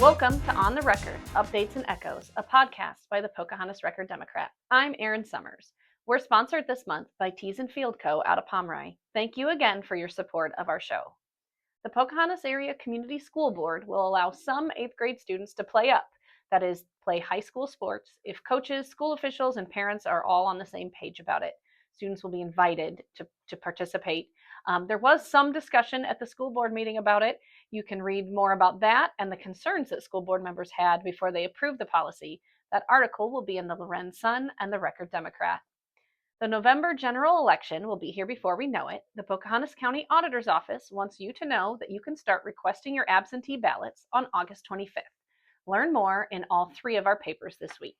Welcome to On the Record, Updates and Echoes, a podcast by the Pocahontas Record-Democrat. I'm Erin Summers. We're sponsored this month by Tees and Field Co. out of Pomeroy. Thank you again for your support of our show. The Pocahontas Area Community School Board will allow some 8th grade students to play up, that is, play high school sports, if coaches, school officials, and parents are all on the same page about it. Students will be invited to participate. There was some discussion at the school board meeting about it. You can read more about that and the concerns that school board members had before they approved the policy. That article will be in the Lorenz Sun and the Record-Democrat. The November general election will be here before we know it. The Pocahontas County Auditor's Office wants you to know that you can start requesting your absentee ballots on August 25th. Learn more in all 3 of our papers this week.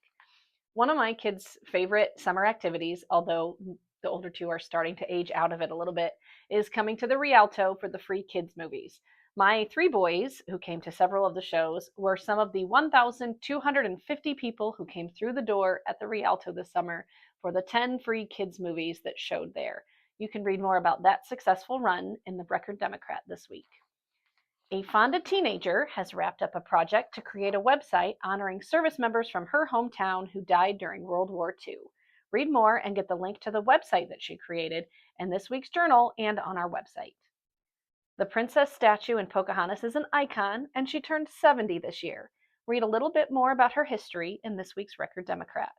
One of my kids' favorite summer activities, although the older 2 are starting to age out of it a little bit, is coming to the Rialto for the free kids movies. My 3 boys, who came to several of the shows, were some of the 1,250 people who came through the door at the Rialto this summer for the 10 free kids movies that showed there. You can read more about that successful run in the Record-Democrat this week. A Fonda teenager has wrapped up a project to create a website honoring service members from her hometown who died during World War II. Read more and get the link to the website that she created in this week's journal and on our website. The princess statue in Pocahontas is an icon, and she turned 70 this year. Read a little bit more about her history in this week's Record-Democrat.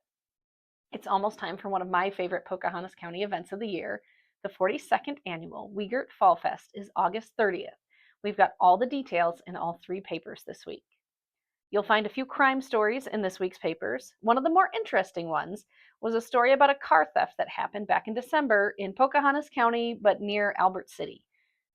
It's almost time for one of my favorite Pocahontas County events of the year. The 42nd annual Wiegert Fall Fest is August 30th. We've got all the details in all 3 papers this week. You'll find a few crime stories in this week's papers. One of the more interesting ones was a story about a car theft that happened back in December in Pocahontas County, but near Albert City.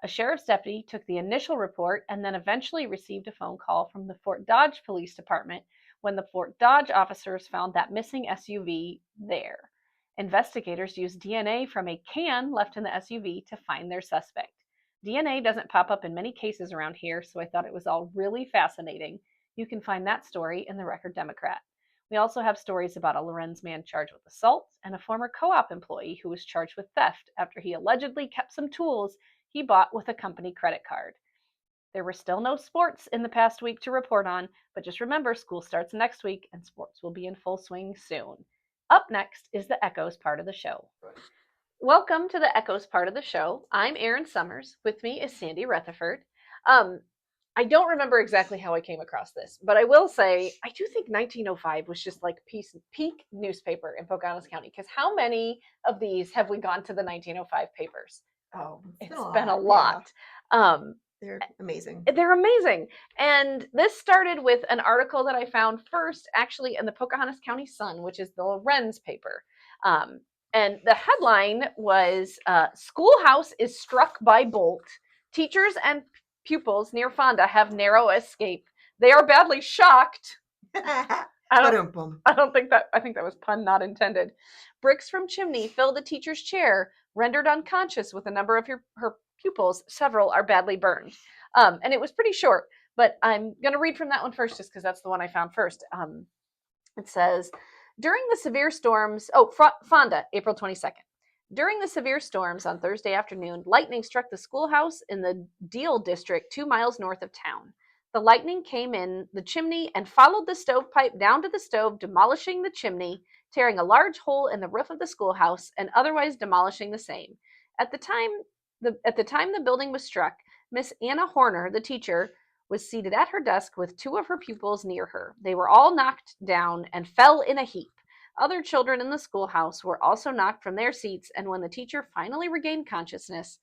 A sheriff's deputy took the initial report and then eventually received a phone call from the Fort Dodge Police Department when the Fort Dodge officers found that missing SUV there. Investigators used DNA from a can left in the SUV to find their suspect. DNA doesn't pop up in many cases around here, so I thought it was all really fascinating. You can find that story in the Record-Democrat. We also have stories about a Lorenz man charged with assault and a former co-op employee who was charged with theft after he allegedly kept some tools he bought with a company credit card. There were still no sports in the past week to report on, but just remember, school starts next week and sports will be in full swing soon. Up next is the Echoes part of the show. Welcome to the Echoes part of the show. I'm Erin Summers. With me is Sandy Rutherford. I don't remember exactly how I came across this, but I will say I do think 1905 was just like peak newspaper in Pocahontas County, because how many of these have we gone to the 1905 papers? Oh, it's been a lot. Yeah. They're amazing. They're amazing. And this started with an article that I found first actually in the Pocahontas County Sun, which is the Lorenz paper. And the headline was, Schoolhouse is struck by bolt. Teachers and pupils near Fonda have narrow escape. They are badly shocked. I think that was pun not intended. Bricks from chimney fill the teacher's chair, rendered unconscious with a number of her pupils. Several are badly burned. And it was pretty short, but I'm going to read from that one first just because that's the one I found first. It says, during the severe storms, Fonda, April 22nd. During the severe storms on Thursday afternoon, lightning struck the schoolhouse in the Deal district 2 miles north of town. The lightning came in the chimney and followed the stovepipe down to the stove, demolishing the chimney, tearing a large hole in the roof of the schoolhouse, and otherwise demolishing the same. At the time the building was struck, Miss Anna Horner, the teacher, was seated at her desk with 2 of her pupils near her. They were all knocked down and fell in a heap. Other children in the schoolhouse were also knocked from their seats, and when the teacher finally regained consciousness,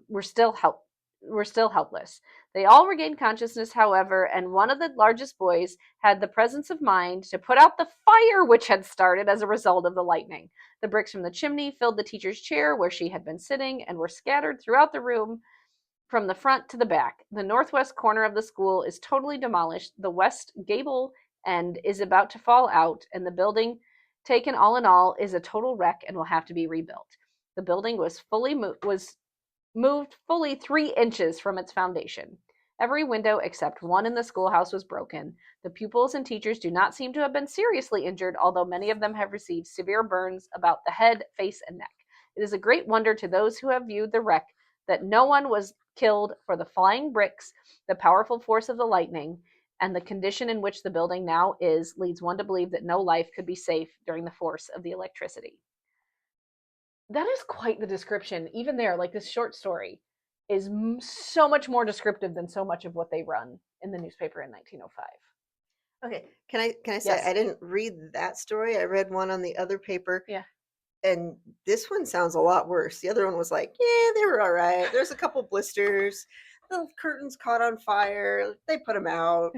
were still helpless. They all regained consciousness, however, and one of the largest boys had the presence of mind to put out the fire which had started as a result of the lightning. The bricks from the chimney filled the teacher's chair where she had been sitting and were scattered throughout the room from the front to the back. The northwest corner of the school is totally demolished. The west gable end is about to fall out, and the building, taken all in all, is a total wreck and will have to be rebuilt. The building was moved fully 3 inches from its foundation. Every window except one in the schoolhouse was broken. The pupils and teachers do not seem to have been seriously injured, although many of them have received severe burns about the head, face, and neck. It is a great wonder to those who have viewed the wreck that no one was killed for the flying bricks, the powerful force of the lightning, and the condition in which the building now is leads one to believe that no life could be safe during the force of the electricity. That is quite the description. Even there, like this short story is so much more descriptive than so much of what they run in the newspaper in 1905. Okay, can I say Yes. I didn't read that story. I read one on the other paper. Yeah. And this one sounds a lot worse. The other one was like, yeah, they were all right. There's a couple blisters. The curtains caught on fire. They put them out.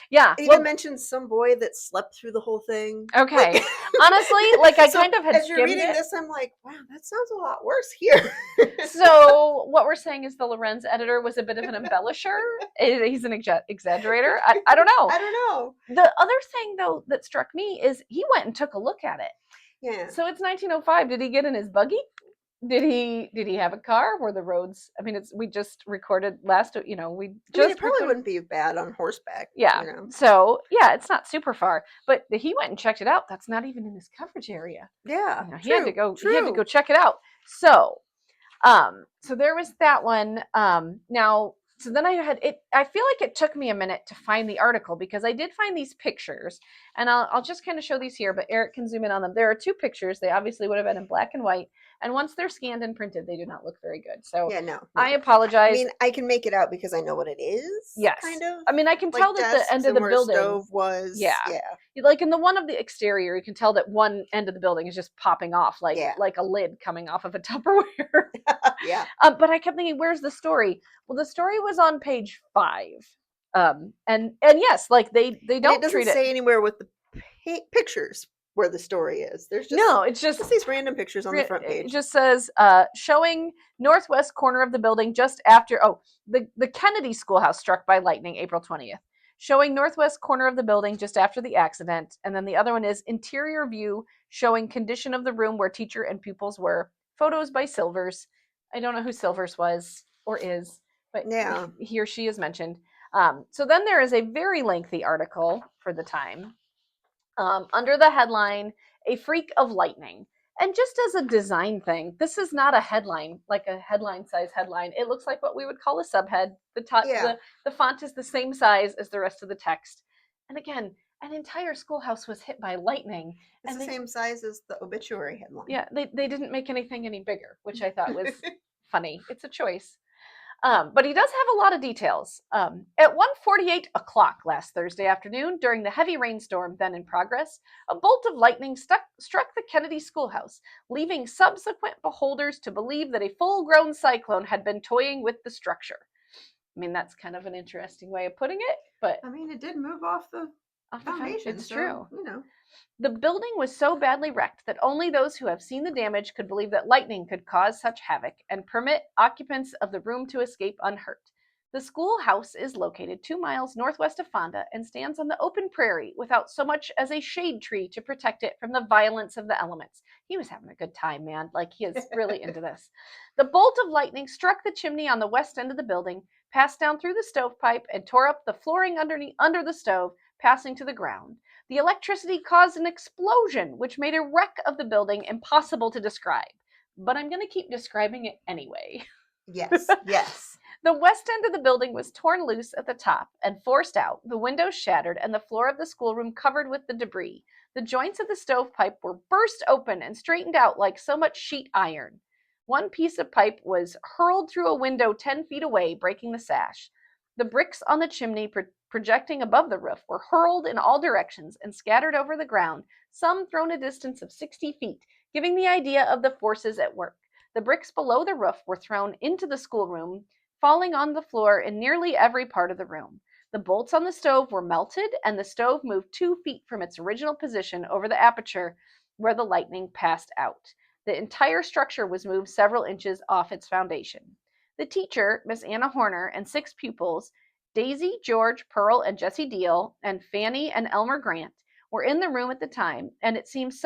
Yeah. It even mentioned some boy that slept through the whole thing. Okay. Like, honestly, like I so kind of had as you're reading it. this, I'm like, wow, that sounds a lot worse here. So what we're saying is the Lorenz editor was a bit of an embellisher. He's an exaggerator. I don't know. I don't know. The other thing though that struck me is he went and took a look at it. Yeah. So it's 1905. Did he get in his buggy? Did he have a car? Were the roads? I mean, we just recorded last. We just it probably wouldn't be bad on horseback. Yeah. So yeah, it's not super far, but he went and checked it out. That's not even in his coverage area. Yeah. He had to go. He had to go check it out. So there was that one. Now, so then I had it. I feel like it took me a minute to find the article because I did find these pictures, and I'll just kind of show these here. But Eric can zoom in on them. There are two pictures. They obviously would have been in black and white, and once they're scanned and printed, they do not look very good. So yeah, no. I apologize. I mean, I can make it out because I know what it is. Yes. Kind of. I mean, I can tell that the end of the building. The stove was. Yeah. Yeah. Like in the one of the exterior, you can tell that one end of the building is just popping off, like a lid coming off of a Tupperware. Yeah. But I kept thinking, where's the story? Well, the story was on page 5. And yes, like they don't. It doesn't say anywhere with the pictures where the story is. There's just it's just these random pictures on the front page. It just says showing northwest corner of the building just after the Kennedy schoolhouse struck by lightning April 20th. Showing northwest corner of the building just after the accident. And then the other one is interior view showing condition of the room where teacher and pupils were. Photos by Silvers. I don't know who Silvers was or is, but he or she is mentioned. So then there is a very lengthy article for the time under the headline, A Freak of Lightning. And just as a design thing, this is not a headline, like a headline size headline. It looks like what we would call a subhead. The font is the same size as the rest of the text. And again, an entire schoolhouse was hit by lightning. It's the same size as the obituary headline. Yeah, they didn't make anything any bigger, which I thought was funny. It's a choice. But he does have a lot of details. At 1:48 o'clock last Thursday afternoon, during the heavy rainstorm then in progress, a bolt of lightning struck the Kennedy schoolhouse, leaving subsequent beholders to believe that a full-grown cyclone had been toying with the structure. I mean, that's kind of an interesting way of putting it, but I mean, it did move off the foundation. It's true. The building was so badly wrecked that only those who have seen the damage could believe that lightning could cause such havoc and permit occupants of the room to escape unhurt. The schoolhouse is located 2 miles northwest of Fonda and stands on the open prairie without so much as a shade tree to protect it from the violence of the elements. He was having a good time, man. Like, he is really into this. The bolt of lightning struck the chimney on the west end of the building, passed down through the stovepipe, and tore up the flooring under the stove, passing to the ground. The electricity caused an explosion, which made a wreck of the building impossible to describe. But I'm going to keep describing it anyway. Yes, yes. The west end of the building was torn loose at the top and forced out, the windows shattered, and the floor of the schoolroom covered with the debris. The joints of the stovepipe were burst open and straightened out like so much sheet iron. One piece of pipe was hurled through a window 10 feet away, breaking the sash. The bricks on the chimney projecting above the roof were hurled in all directions and scattered over the ground, some thrown a distance of 60 feet, giving the idea of the forces at work. The bricks below the roof were thrown into the schoolroom, falling on the floor in nearly every part of the room. The bolts on the stove were melted, and the stove moved 2 feet from its original position over the aperture where the lightning passed out. The entire structure was moved several inches off its foundation. The teacher, Miss Anna Horner, and 6 pupils, Daisy, George, Pearl, and Jessie Deal, and Fanny and Elmer Grant, were in the room at the time, and it seems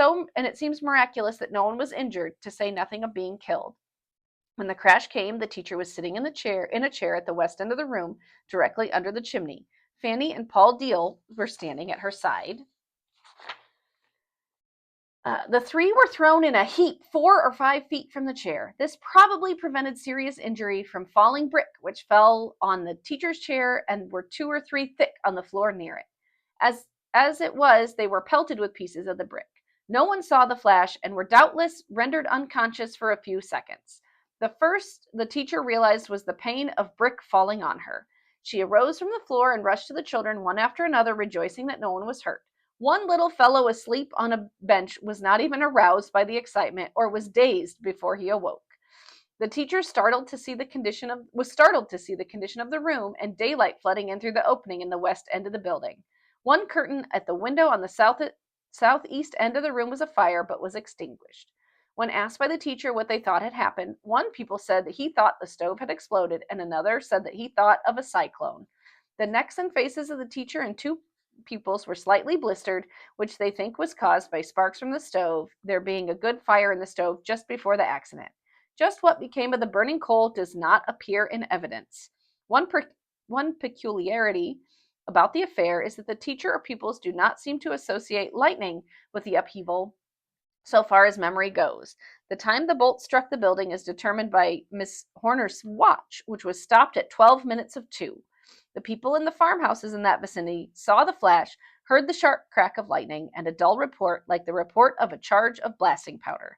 miraculous that no one was injured, to say nothing of being killed. When the crash came, the teacher was sitting in a chair at the west end of the room, directly under the chimney. Fanny and Paul Deal were standing at her side. The three were thrown in a heap 4 or 5 feet from the chair. This probably prevented serious injury from falling brick, which fell on the teacher's chair and were 2 or 3 thick on the floor near it. As it was, they were pelted with pieces of the brick. No one saw the flash and were doubtless rendered unconscious for a few seconds. The first the teacher realized was the pain of brick falling on her. She arose from the floor and rushed to the children one after another, rejoicing that no one was hurt. One little fellow asleep on a bench was not even aroused by the excitement or was dazed before he awoke. The teacher was startled to see the condition of the room and daylight flooding in through the opening in the west end of the building. One curtain at the window on the southeast end of the room was afire but was extinguished. When asked by the teacher what they thought had happened, one pupil said that he thought the stove had exploded and another said that he thought of a cyclone. The necks and faces of the teacher and 2 pupils were slightly blistered, which they think was caused by sparks from the stove, there being a good fire in the stove just before the accident. Just what became of the burning coal does not appear in evidence. One peculiarity about the affair is that the teacher or pupils do not seem to associate lightning with the upheaval so far as memory goes. The time the bolt struck the building is determined by Miss Horner's watch, which was stopped at 12 minutes of 2. The people in the farmhouses in that vicinity saw the flash, heard the sharp crack of lightning, and a dull report like the report of a charge of blasting powder.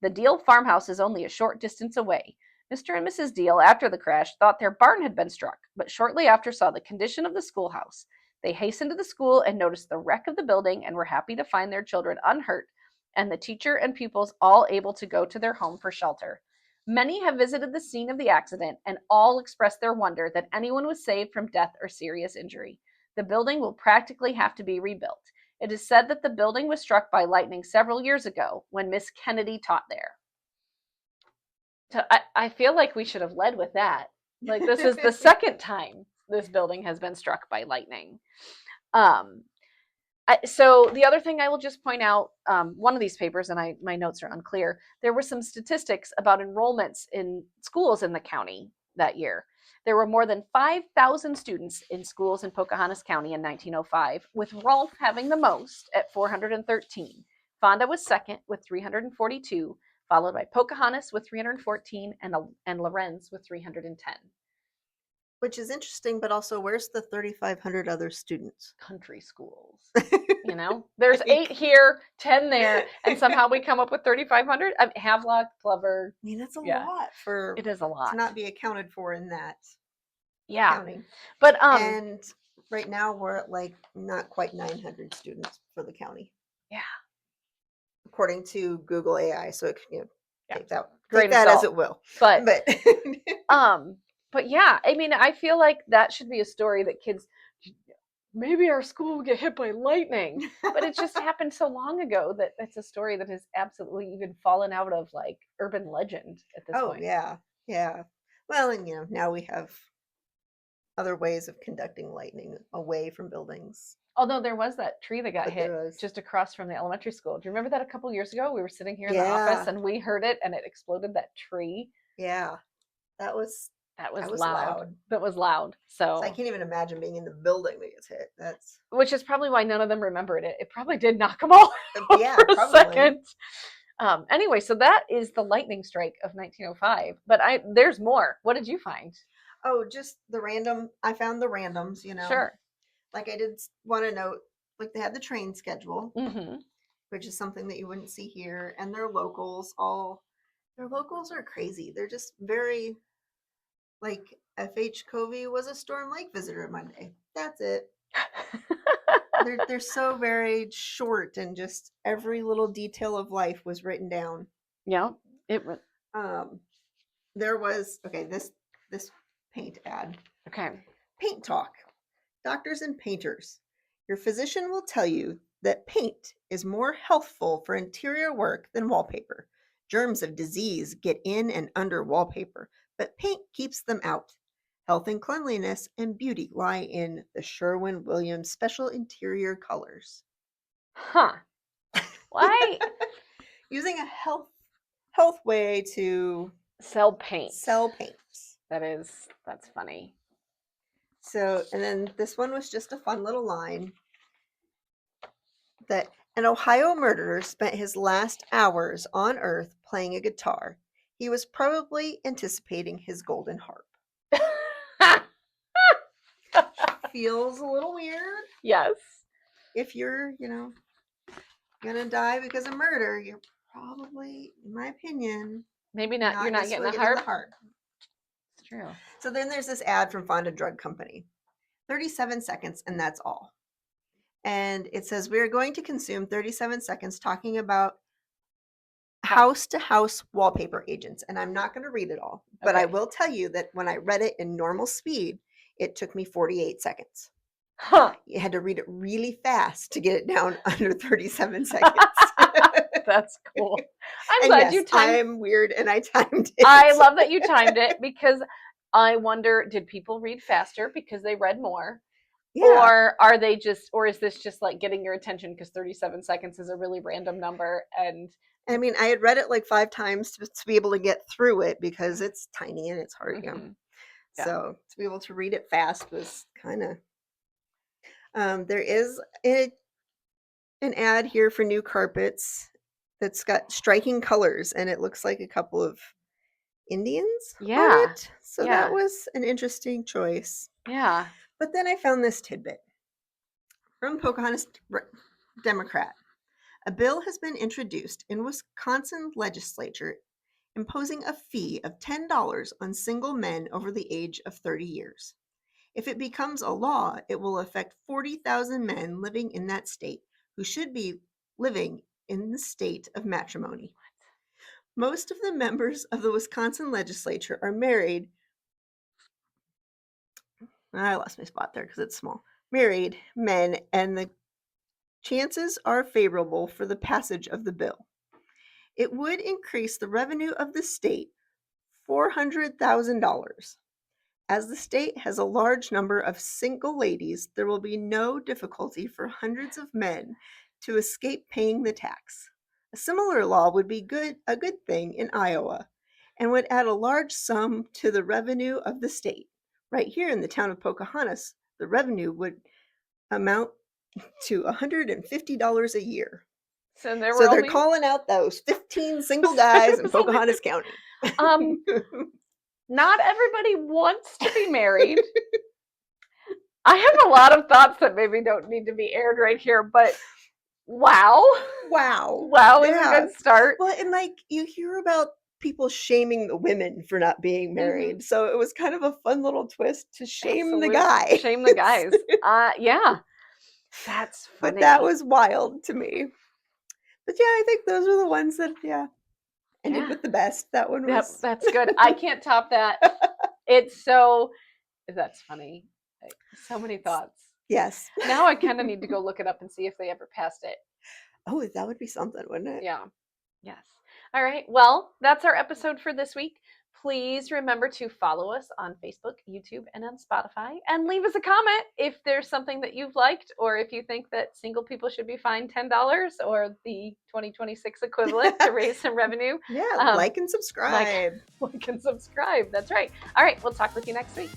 The Deal farmhouse is only a short distance away. Mr. and Mrs. Deal, after the crash, thought their barn had been struck, but shortly after saw the condition of the schoolhouse. They hastened to the school and noticed the wreck of the building and were happy to find their children unhurt and the teacher and pupils all able to go to their home for shelter. Many have visited the scene of the accident and all expressed their wonder that anyone was saved from death or serious injury. The building will practically have to be rebuilt. It is said that the building was struck by lightning several years ago when Miss Kennedy taught there. So I feel like we should have led with that. Like, this is the second time this building has been struck by lightning. So the other thing I will just point out, one of these papers, and my notes are unclear, there were some statistics about enrollments in schools in the county that year. There were more than 5,000 students in schools in Pocahontas County in 1905, with Rolfe having the most at 413. Fonda was second with 342, followed by Pocahontas with 314 and Lorenz with 310. Which is interesting, but also where's the 3,500 other students? Country schools. You know, there's 8 here, 10 there, and somehow we come up with 3,500. Havelock, Plover. I mean, that's a lot for it is a lot to not be accounted for in that yeah county. But and right now we're at like not quite 900 students for the county. Yeah, according to Google AI. So it can take that as it will. But but yeah, I mean, I feel like that should be a story that kids, maybe our school will get hit by lightning, but it just happened so long ago that it's a story that has absolutely even fallen out of like urban legend at this point. Oh yeah. Well, and now we have other ways of conducting lightning away from buildings. Although there was that tree that got hit just across from the elementary school. Do you remember that a couple years ago? We were sitting here in the office and we heard it and it exploded, that tree. Yeah, that was loud. That was loud. So I can't even imagine being in the building that gets hit. Which is probably why none of them remembered it. It probably did knock them all yeah, for a probably. Second. Anyway, so that is the lightning strike of 1905. But there's more. What did you find? Oh, just the random. I found the randoms. Sure. Like I did want to note, like they had the train schedule, mm-hmm. which is something that you wouldn't see here, and their locals. Their locals are crazy. They're just very. Like F.H. Covey was a Storm Lake visitor Monday. That's it. they're so very short, and just every little detail of life was written down. Yeah, there was this paint ad. Okay. Paint talk. Doctors and painters. Your physician will tell you that paint is more healthful for interior work than wallpaper. Germs of disease get in and under wallpaper, but paint keeps them out. Health and cleanliness and beauty lie in the Sherwin-Williams special interior colors. Huh. Why? Using a health way to sell paint. That's funny. So, and then this one was just a fun little line that An Ohio murderer spent his last hours on Earth playing a guitar. He was probably anticipating his golden harp. Feels a little weird. Yes. If you're, gonna die because of murder, you're probably, in my opinion, maybe not. You're not getting the harp. It's true. So then there's this ad from Fonda Drug Company. 37 seconds, and that's all. And it says, we are going to consume 37 seconds talking about house-to-house wallpaper agents. And I'm not going to read it all, but I will tell you that when I read it in normal speed, it took me 48 seconds. Huh. You had to read it really fast to get it down under 37 seconds. That's cool. I'm glad you timed it. I'm weird and I timed it. I love that you timed it because I wonder, did people read faster because they read more? Yeah. Or are they just, or is this just like getting your attention because 37 seconds is a really random number? And I mean, I had read it like 5 times to be able to get through it because it's tiny and it's hard. Mm-hmm. Yeah. So to be able to read it fast was kind of, there is an ad here for new carpets that's got striking colors and it looks like a couple of Indians on it. So that was an interesting choice. Yeah. But then I found this tidbit from Pocahontas Democrat. A bill has been introduced in Wisconsin legislature imposing a fee of $10 on single men over the age of 30 years. If it becomes a law, it will affect 40,000 men living in that state who should be living in the state of matrimony. Most of the members of the Wisconsin legislature are married. I lost my spot there because it's small. Married men, and the chances are favorable for the passage of the bill. It would increase the revenue of the state $400,000. As the state has a large number of single ladies, there will be no difficulty for hundreds of men to escape paying the tax. A similar law would be a good thing in Iowa and would add a large sum to the revenue of the state. Right here in the town of Pocahontas, the revenue would amount to $150 a year. So they're calling out those 15 single guys in Pocahontas County. Not everybody wants to be married. I have a lot of thoughts that maybe don't need to be aired right here, but wow is a good start. Well, and like you hear about people shaming the women for not being married, so it was kind of a fun little twist to shame the guy. Shame the guys. Yeah, that's funny. But that was wild to me. But yeah, I think those are the ones that ended with the best. That one was. Yep, that's good. I can't top that. That's funny. So many thoughts. Yes. Now I kind of need to go look it up and see if they ever passed it. Oh, that would be something, wouldn't it? Yeah. Yes. All right. Well, that's our episode for this week. Please remember to follow us on Facebook, YouTube, and on Spotify, and leave us a comment if there's something that you've liked, or if you think that single people should be fined $10 or the 2026 equivalent to raise some revenue. Yeah, like and subscribe. Like and subscribe. That's right. All right. We'll talk with you next week.